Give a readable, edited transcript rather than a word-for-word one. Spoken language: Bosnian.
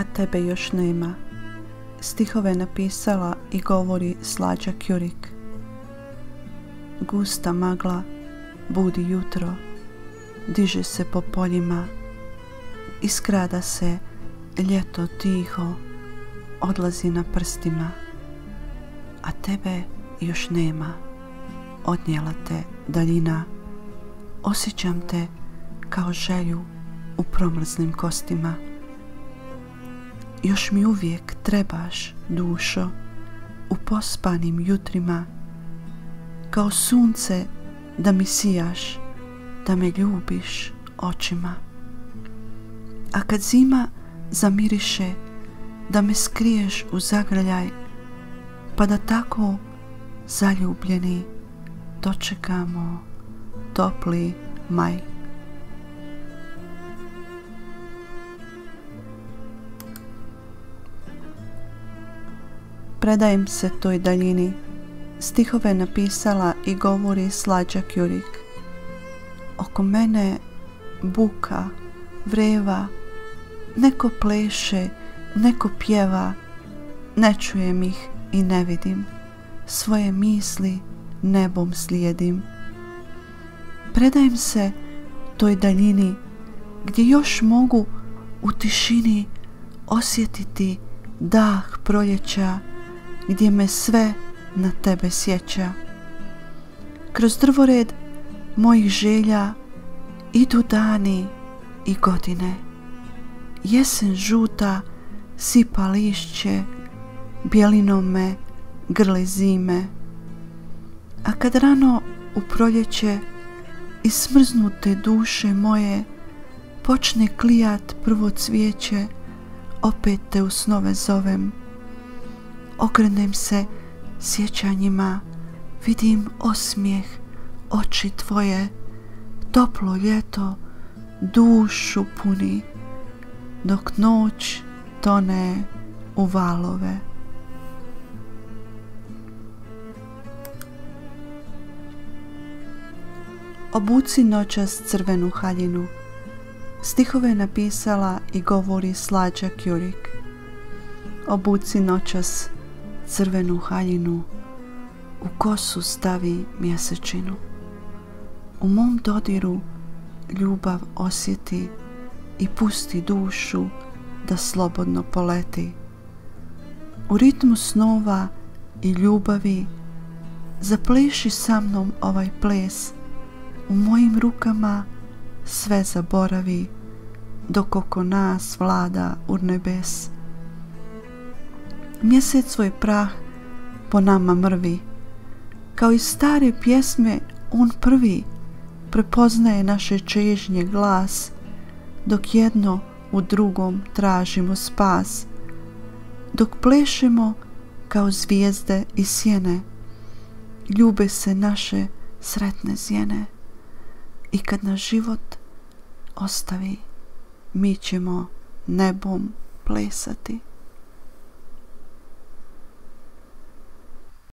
a tebe još nema. Stihove napisala i govori Slađa Kjurik. Gusta magla budi jutro, diže se po poljima, iskrada se ljeto tiho, odlazi na prstima, a tebe još nema, odnijela te daljina, osjećam te kao želju u promrzlim kostima. Još mi uvijek trebaš, dušo, u pospanim jutrima, kao sunce da mi sijaš, da me ljubiš očima. A kad zima zamiriše, da me skriješ u zagrljaj, pa da tako zaljubljeni dočekamo topli maj. Predajem se toj daljini. Stihove napisala i govori Slađa Kjurik. Oko mene buka, vreva, neko pleše, neko pjeva, ne čujem ih i ne vidim, svoje misli nebom slijedim. Predajem se toj daljini gdje još mogu u tišini osjetiti dah proljeća, gdje me sve na tebe sjeća. Kroz drvored mojih želja idu dani i godine. Jesen žuta sipa lišće, bijelinom me grli zime. A kad rano u proljeće iz smrznute duše moje počne klijat prvo cvijeće, opet te u snove zovem. Okrenem se sjećanjima, vidim osmijeh, oči tvoje, toplo ljeto dušu puni, dok noć tone u valove. Obuci noćas crvenu haljinu. Stihove napisala i govori Slađa Kjurik. Obuci noćas crvenu haljinu, u kosu stavi mjesečinu. U mom dodiru ljubav osjeti i pusti dušu da slobodno poleti. U ritmu snova i ljubavi zapleši sa mnom ovaj ples, u mojim rukama sve zaboravi, dok oko nas vlada urnebes. Mjesec svoj prah po nama mrvi, kao iz stare pjesme on prvi prepoznaje naše čežnje glas, dok jedno u drugom tražimo spas, dok plešemo kao zvijezde i sjene, ljube se naše sretne zjene. I kad nas život ostavi, mi ćemo nebom plesati.